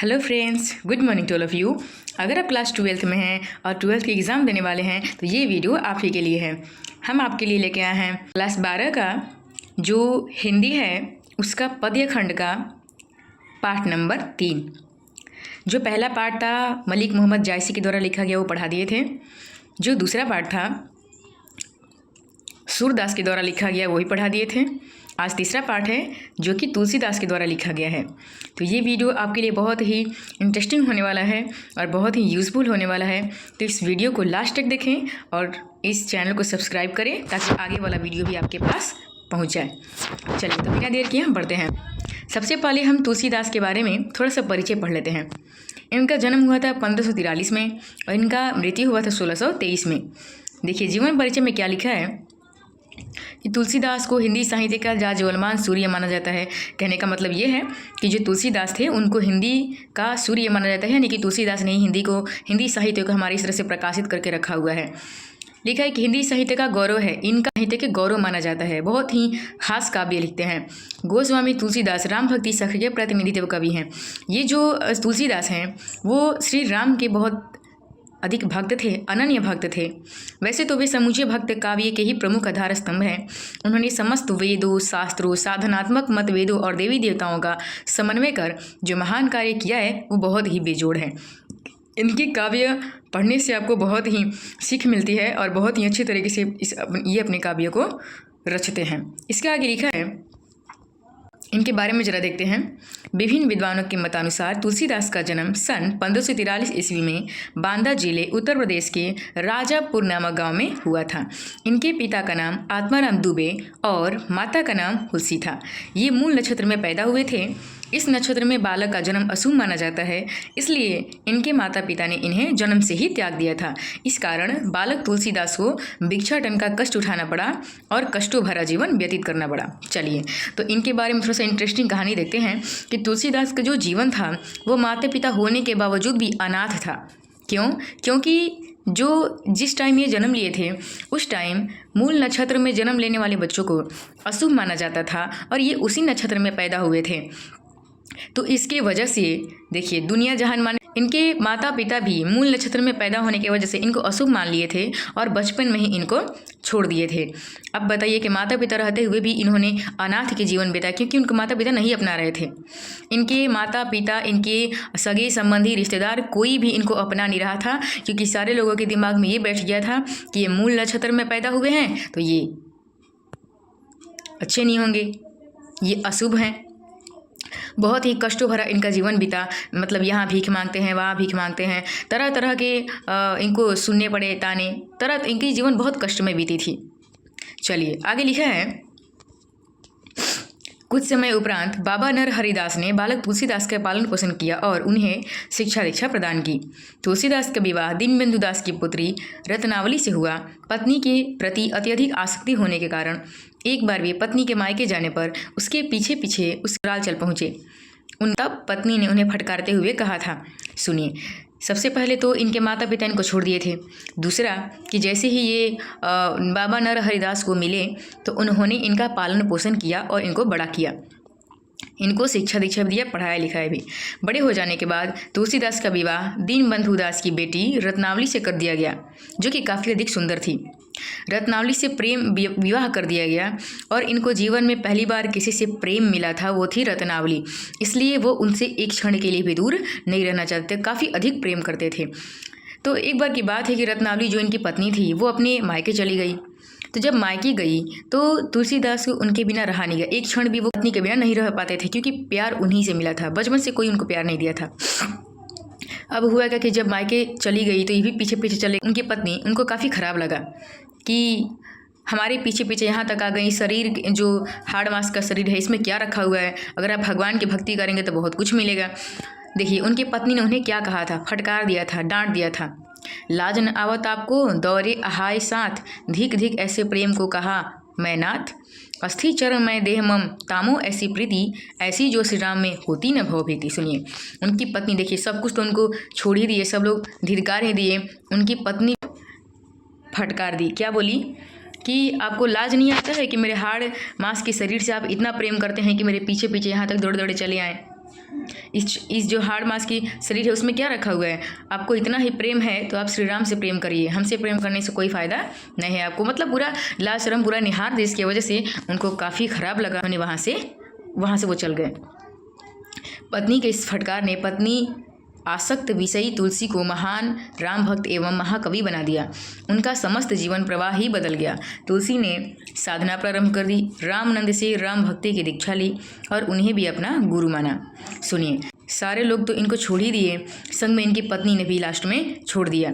Hello friends, good morning to all of you. अगर आप class 12th में हैं और 12th की एग्ज़ाम देने वाले हैं तो ये वीडियो आप ही के लिए है। हम आपके लिए लेके आए हैं क्लास 12 का जो हिंदी है उसका पद्य खंड का पाठ नंबर 3। जो पहला पाठ था मलिक मोहम्मद जायसी के द्वारा लिखा गया, वो पढ़ा दिए थे। जो दूसरा पाठ था सूरदास के द्वारा लिखा गया, वही पढ़ा दिए थे। आज तीसरा पाठ है जो कि तुलसीदास के द्वारा लिखा गया है। तो ये वीडियो आपके लिए बहुत ही इंटरेस्टिंग होने वाला है और बहुत ही यूज़फुल होने वाला है। तो इस वीडियो को लास्ट तक देखें और इस चैनल को सब्सक्राइब करें ताकि आगे वाला वीडियो भी आपके पास पहुंच जाए। चलिए तो बिना देर किए हम बढ़ते हैं। सबसे पहले हम तुलसीदास के बारे में थोड़ा सा परिचय पढ़ लेते हैं। इनका जन्म हुआ था 1543 में और इनका मृत्यु हुआ था 1623 में। देखिए जीवन परिचय में क्या लिखा है कि तुलसीदास को हिंदी साहित्य का जाज्वल्यमान सूर्य माना जाता है। कहने का मतलब ये है कि जो तुलसीदास थे उनको हिंदी का सूर्य माना जाता है, यानी कि तुलसीदास ने हिंदी साहित्य को हमारी इस तरह से प्रकाशित करके रखा हुआ है। लिखा है कि हिंदी साहित्य का गौरव है, इनका साहित्य के गौरव माना जाता है। बहुत ही खास काव्य लिखते हैं। गोस्वामी तुलसीदास राम भक्ति सख के प्रतिनिधित्व कवि हैं। ये जो तुलसीदास हैं वो श्री राम के बहुत अधिक भक्त थे, अनन्य भक्त थे। वैसे तो वे समूचे भक्त काव्य के ही प्रमुख आधार स्तंभ हैं। उन्होंने समस्त वेदों, शास्त्रों, साधनात्मक मतवेदों और देवी देवताओं का समन्वय कर जो महान कार्य किया है वो बहुत ही बेजोड़ है। इनके काव्य पढ़ने से आपको बहुत ही सीख मिलती है और बहुत ही अच्छे तरीके से ये अपने काव्य को रचते हैं। इसके आगे लिखा है, इनके बारे में जरा देखते हैं। विभिन्न विद्वानों के मतानुसार तुलसीदास का जन्म सन 1543 ईस्वी में बांदा जिले उत्तर प्रदेश के राजापुर नामक गांव में हुआ था। इनके पिता का नाम आत्माराम दुबे और माता का नाम हुलसी था। ये मूल नक्षत्र में पैदा हुए थे। इस नक्षत्र में बालक का जन्म अशुभ माना जाता है, इसलिए इनके माता पिता ने इन्हें जन्म से ही त्याग दिया था। इस कारण बालक तुलसीदास को भिक्षाटन का कष्ट उठाना पड़ा और कष्टों भरा जीवन व्यतीत करना पड़ा। चलिए तो इनके बारे में थोड़ा सा इंटरेस्टिंग कहानी देखते हैं कि तुलसीदास का जो जीवन था वो माता पिता होने के बावजूद भी अनाथ था। क्योंकि जिस टाइम ये जन्म लिए थे उस टाइम मूल नक्षत्र में जन्म लेने वाले बच्चों को अशुभ माना जाता था और ये उसी नक्षत्र में पैदा हुए थे। तो इसके वजह से देखिए दुनिया जहान माने इनके माता पिता भी मूल नक्षत्र में पैदा होने की वजह से इनको अशुभ मान लिए थे और बचपन में ही इनको छोड़ दिए थे। अब बताइए कि माता पिता रहते हुए भी इन्होंने अनाथ के जीवन बिताया क्योंकि उनके माता पिता नहीं अपना रहे थे। इनके माता पिता, इनके सगे संबंधी, रिश्तेदार कोई भी इनको अपना नहीं रहा था क्योंकि सारे लोगों के दिमाग में ये बैठ गया था कि ये मूल नक्षत्र में पैदा हुए हैं तो ये अच्छे नहीं होंगे, ये अशुभ हैं। बहुत ही कष्टों भरा इनका जीवन बीता। मतलब यहाँ भीख मांगते हैं, वहाँ भीख मांगते हैं, तरह तरह के इनको सुनने पड़े ताने, तरह इनकी जीवन बहुत कष्ट में बीती थी। चलिए आगे लिखा है, कुछ समय उपरांत बाबा नर हरिदास ने बालक तुलसीदास का पालन पोषण किया और उन्हें शिक्षा दीक्षा प्रदान की। तुलसीदास का विवाह दीनबंधु दास की पुत्री रत्नावली से हुआ। पत्नी के प्रति अत्यधिक आसक्ति होने के कारण एक बार वे पत्नी के मायके जाने पर उसके पीछे पीछे उस ससुराल चल पहुँचे। तब पत्नी ने उन्हें फटकारते हुए कहा था, सुनिए, सबसे पहले तो इनके माता पिता इनको छोड़ दिए थे। दूसरा कि जैसे ही ये बाबा नर हरिदास को मिले तो उन्होंने इनका पालन पोषण किया और इनको बड़ा किया, इनको शिक्षा दीक्षा दिया, पढ़ाया लिखाया भी। बड़े हो जाने के बाद तुलसीदास का विवाह दीनबंधु दास की बेटी रत्नावली से कर दिया गया जो कि काफ़ी अधिक सुंदर थी। रत्नावली से प्रेम विवाह कर दिया गया और इनको जीवन में पहली बार किसी से प्रेम मिला था, वो थी रत्नावली। इसलिए वो उनसे एक क्षण के लिए भी दूर नहीं रहना चाहते, काफ़ी अधिक प्रेम करते थे। तो एक बार की बात है कि रत्नावली जो इनकी पत्नी थी वो अपने मायके चली गई। तो जब मायके गई तो तुलसीदास को उनके बिना रहा नहीं गया। एक क्षण भी वो पत्नी के बिना नहीं रह पाते थे क्योंकि प्यार उन्हीं से मिला था, बचपन से कोई उनको प्यार नहीं दिया था। अब हुआ क्या कि जब मायके चली गई तो ये भी पीछे पीछे चले। उनकी पत्नी, उनको काफ़ी ख़राब लगा कि हमारे पीछे पीछे यहाँ तक आ गई, शरीर जो हाड़ मांस का शरीर है इसमें क्या रखा हुआ है, अगर आप भगवान की भक्ति करेंगे तो बहुत कुछ मिलेगा। देखिए उनकी पत्नी ने उन्हें क्या कहा था, फटकार दिया था, डांट दिया था, लाज न आवत आपको दौरे अहाय साथ, धिक धिक ऐसे प्रेम को कहा मैं नाथ, अस्थि चरण मैं देह मम तामो ऐसी प्रीति, ऐसी जो श्री राम में होती न भव भीति। सुनिए उनकी पत्नी, देखिए सब कुछ तो उनको छोड़ ही दिए, सब लोग धिक्कार ही दिए, उनकी पत्नी फटकार दी। क्या बोली कि आपको लाज नहीं आता है कि मेरे हाड़ मांस के शरीर से आप इतना प्रेम करते हैं कि मेरे पीछे पीछे यहाँ तक दौड़े दौड़े चले आए। इस जो हाड़ मांस की शरीर है उसमें क्या रखा हुआ है? आपको इतना ही प्रेम है तो आप श्री राम से प्रेम करिए, हमसे प्रेम करने से कोई फ़ायदा नहीं है आपको। मतलब बुरा लाज शर्म बुरा निहार देश की वजह से उनको काफ़ी ख़राब लगा, उन्हें वहाँ से वो चल गए। पत्नी के इस फटकार ने पत्नी आसक्त विषयी तुलसी को महान राम भक्त एवं महाकवि बना दिया। उनका समस्त जीवन प्रवाह ही बदल गया। तुलसी ने साधना प्रारंभ कर दी, रामानंद से राम भक्ति की दीक्षा ली और उन्हें भी अपना गुरु माना। सुनिए, सारे लोग तो इनको छोड़ ही दिए, संग में इनकी पत्नी ने भी लास्ट में छोड़ दिया।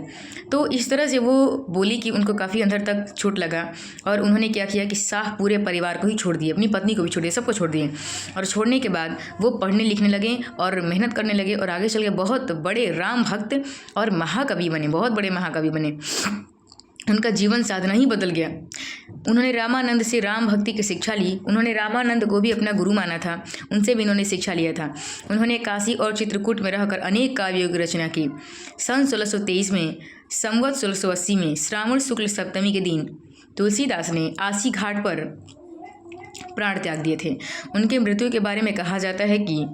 तो इस तरह से वो बोली कि उनको काफ़ी अंदर तक चोट लगा और उन्होंने क्या किया कि साफ पूरे परिवार को ही छोड़ दिए, अपनी पत्नी को भी छोड़ दिया, सबको छोड़ दिए। और छोड़ने के बाद वो पढ़ने लिखने लगे और मेहनत करने लगे और आगे चल के बहुत बड़े राम भक्त और महाकवि बने, बहुत बड़े महाकवि बने। उनका जीवन साधना ही बदल गया। उन्होंने रामानंद से राम भक्ति की शिक्षा ली। उन्होंने रामानंद को भी अपना गुरु माना था, उनसे भी इन्होंने शिक्षा लिया था। उन्होंने काशी और चित्रकूट में रहकर अनेक काव्यों की रचना की। सन 1623 में संवत 1680 में श्रावण शुक्ल सप्तमी के दिन तुलसीदास ने आसी घाट पर प्राण त्याग दिए थे। उनके मृत्यु के बारे में कहा जाता है कि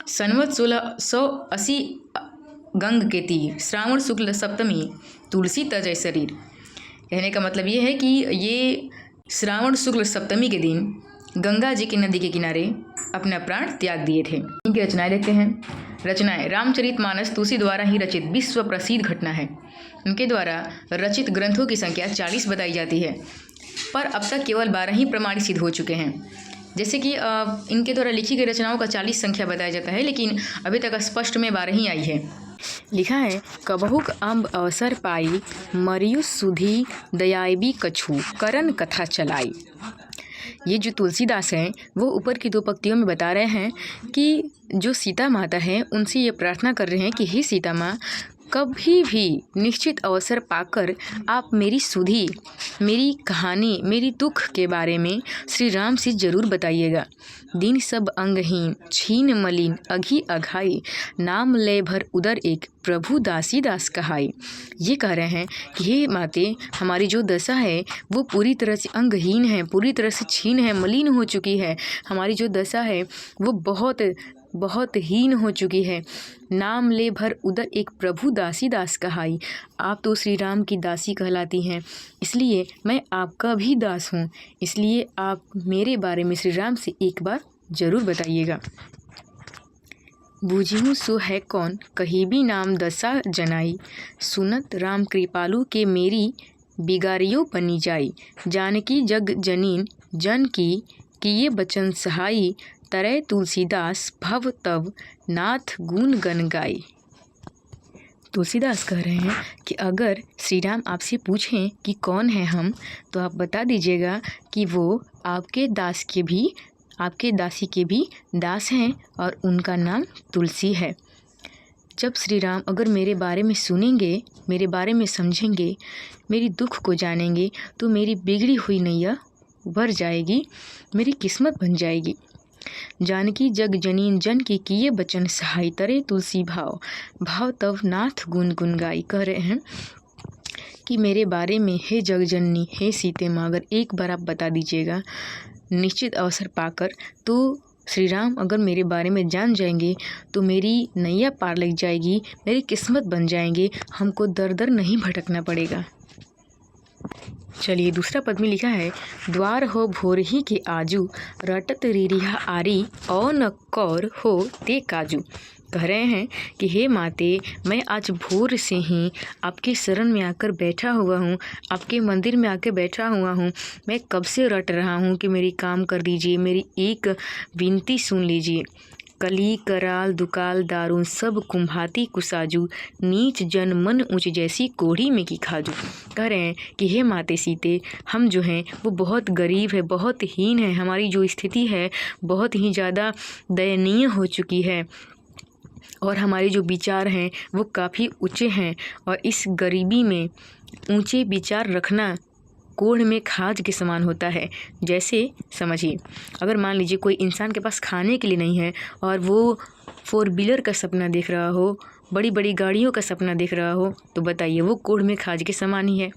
संवत 1680 गंग के तीर श्रावण शुक्ल सप्तमी तुलसी तजय शरीर। कहने का मतलब ये है कि ये श्रावण शुक्ल सप्तमी के दिन गंगा जी की नदी के किनारे अपना प्राण त्याग दिए थे। इनकी रचनाएं देखते हैं। रचनाएं रामचरितमानस तुलसी द्वारा ही रचित विश्व प्रसिद्ध घटना है। उनके द्वारा रचित ग्रंथों की संख्या 40 बताई जाती है, पर अब तक केवल 12 ही प्रमाणित सिद्ध हो चुके हैं। जैसे कि इनके द्वारा लिखी गई रचनाओं का 40 संख्या बताया जाता है, लेकिन अभी तक स्पष्ट में 12 ही आई है। लिखा है, कबहुक अम्ब अवसर पाई, मरियु सुधी दयाबी कछु, करन कथा चलाई। ये जो तुलसीदास हैं वो ऊपर की 2 पंक्तियों में बता रहे हैं कि जो सीता माता हैं उनसे ये प्रार्थना कर रहे हैं कि हे सीता माँ, कभी भी निश्चित अवसर पाकर आप मेरी सुधी, मेरी कहानी, मेरी दुख के बारे में श्री राम से ज़रूर बताइएगा। दिन सब अंगहीन, छीन मलिन, अघी अघाई, नाम ले भर उदर एक, प्रभु दासी दास कहाई। ये कह रहे हैं कि हे माते, हमारी जो दशा है वो पूरी तरह से अंगहीन है, पूरी तरह से छीन है, मलिन हो चुकी है। हमारी जो दशा है वो बहुत हीन हो चुकी है। नाम ले भर उदर एक, प्रभु दासी दास कहाई। आप तो श्री राम की दासी कहलाती हैं, इसलिए मैं आपका भी दास हूँ। इसलिए आप मेरे बारे में श्री राम से एक बार ज़रूर बताइएगा। बूझिहूँ सो है कौन, कहीं भी नाम दशा जनाई, सुनत राम कृपालु के मेरी बिगारियो बनी जाई। जानकी जग जनीन जन की किए बचन सहाई, तरय तुलसीदास भव तव नाथ गुण गन गाई। तुलसीदास कह रहे हैं कि अगर श्री राम आपसे पूछें कि कौन है हम, तो आप बता दीजिएगा कि वो आपके दासी के भी दास हैं और उनका नाम तुलसी है। जब श्री राम अगर मेरे बारे में सुनेंगे, मेरे बारे में समझेंगे, मेरी दुख को जानेंगे, तो मेरी बिगड़ी हुई नैया उभर जाएगी, मेरी किस्मत बन जाएगी। जानकी जग जनीन जन की किए बचन सहाय, तरे तुलसी भाव तव नाथ गुण गुण गाई। कह रहे हैं कि मेरे बारे में हे जग जननी, हे सीते माँ, अगर एक बार आप बता दीजिएगा निश्चित अवसर पाकर, तो श्री राम अगर मेरे बारे में जान जाएंगे तो मेरी नैया पार लग जाएगी, मेरी किस्मत बन जाएंगे, हमको दर दर नहीं भटकना पड़ेगा। चलिए दूसरा पद में लिखा है, द्वार हो भोर ही के आजू, रटत रीरिहा आरी, और न कौर हो ते काजू। कह रहे हैं कि हे माते, मैं आज भोर से ही आपके शरण में आकर बैठा हुआ हूँ, आपके मंदिर में आकर बैठा हुआ हूँ। मैं कब से रट रहा हूँ कि मेरी काम कर दीजिए, मेरी एक विनती सुन लीजिए। कली कराल दुकाल दारुन, सब कुम्भाती कुसाजू, नीच जन मन ऊँच जैसी कोढ़ी में की खाजू। कह रहे हैं कि हे माते सीते, हम जो हैं वो बहुत गरीब है, बहुत हीन है, हमारी जो स्थिति है बहुत ही ज़्यादा दयनीय हो चुकी है और हमारे जो विचार हैं वो काफ़ी ऊंचे हैं। और इस गरीबी में ऊंचे विचार रखना कोढ़ में खाज के समान होता है। जैसे समझिए, अगर मान लीजिए कोई इंसान के पास खाने के लिए नहीं है और वो 4 व्हीलर का सपना देख रहा हो, बड़ी बड़ी गाड़ियों का सपना देख रहा हो तो बताइए वो कोढ़ में खाज के समान ही है।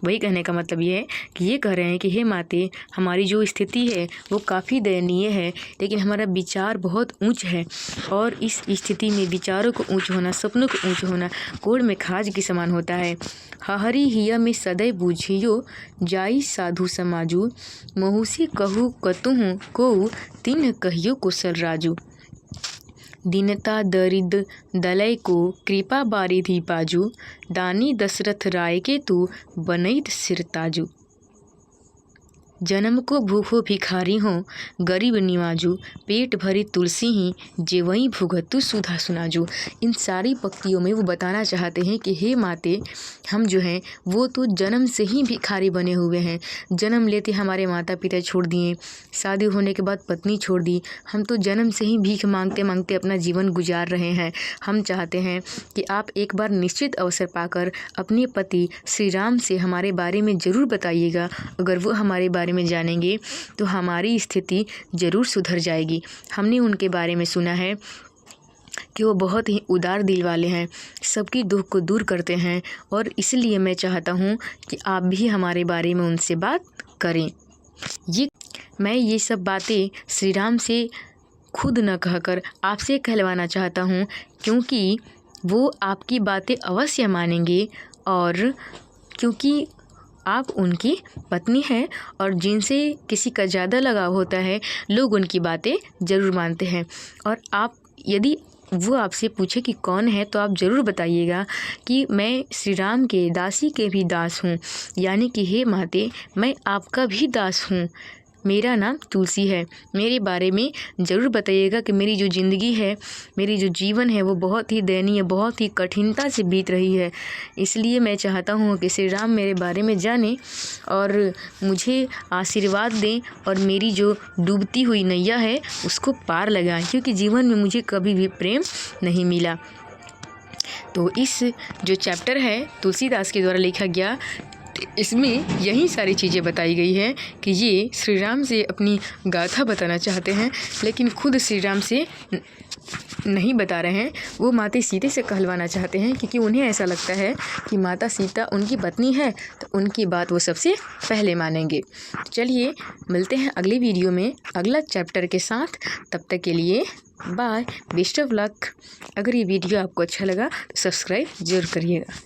वही कहने का मतलब ये है कि ये कह रहे हैं कि हे माते, हमारी जो स्थिति है वो काफ़ी दयनीय है, लेकिन हमारा विचार बहुत ऊंच है और इस स्थिति में विचारों को ऊंच होना, सपनों को ऊंच होना कोढ़ में खाज के समान होता है। हहरी हिया में सदैव बूझियो, जाई साधु समाजू, महुसी कहू कतुहु को तिन्ह कहियो कुशल राजू। दीनता दरिद दलय को कृपा बारिधि पाजू, दानी दशरथ राय के तू बनैत सिर ताजू। जन्म को भूखो भिखारी हो, गरीब निवाजू, पेट भरी तुलसी ही जेवई भुगतु सुधा सुनाजू। इन सारी पंक्तियों में वो बताना चाहते हैं कि हे माते, हम जो हैं वो तो जन्म से ही भिखारी बने हुए हैं। जन्म लेते हमारे माता पिता छोड़ दिए, शादी होने के बाद पत्नी छोड़ दी, हम तो जन्म से ही भीख मांगते मांगते अपना जीवन गुजार रहे हैं। हम चाहते हैं कि आप एक बार निश्चित अवसर पाकर अपने पति श्री राम से हमारे बारे में ज़रूर बताइएगा। अगर वो हमारे बारे में जानेंगे तो हमारी स्थिति ज़रूर सुधर जाएगी। हमने उनके बारे में सुना है कि वो बहुत ही उदार दिल वाले हैं, सबकी दुख को दूर करते हैं और इसलिए मैं चाहता हूँ कि आप भी हमारे बारे में उनसे बात करें। मैं ये सब बातें श्री राम से खुद न कहकर आपसे कहलवाना चाहता हूँ, क्योंकि वो आपकी बातें अवश्य मानेंगे और क्योंकि आप उनकी पत्नी हैं और जिनसे किसी का ज़्यादा लगाव होता है लोग उनकी बातें ज़रूर मानते हैं। और आप यदि वो आपसे पूछे कि कौन है तो आप ज़रूर बताइएगा कि मैं श्री राम के दासी के भी दास हूँ, यानी कि हे माते, मैं आपका भी दास हूँ। मेरा नाम तुलसी है। मेरे बारे में ज़रूर बताइएगा कि मेरी जो ज़िंदगी है, मेरी जो जीवन है वो बहुत ही दयनीय, बहुत ही कठिनता से बीत रही है। इसलिए मैं चाहता हूँ कि श्री राम मेरे बारे में जाने और मुझे आशीर्वाद दें और मेरी जो डूबती हुई नैया है उसको पार लगाएं, क्योंकि जीवन में मुझे कभी भी प्रेम नहीं मिला। तो इस जो चैप्टर है तुलसीदास के द्वारा लिखा गया, इसमें यही सारी चीज़ें बताई गई है कि ये श्री राम से अपनी गाथा बताना चाहते हैं, लेकिन खुद श्री राम से नहीं बता रहे हैं। वो माता सीता से कहलवाना चाहते हैं, क्योंकि उन्हें ऐसा लगता है कि माता सीता उनकी पत्नी है तो उनकी बात वो सबसे पहले मानेंगे। चलिए मिलते हैं अगली वीडियो में अगला चैप्टर के साथ। तब तक के लिए बाय, बेस्ट ऑफ लक। अगर ये वीडियो आपको अच्छा लगा तो सब्सक्राइब ज़रूर करिएगा।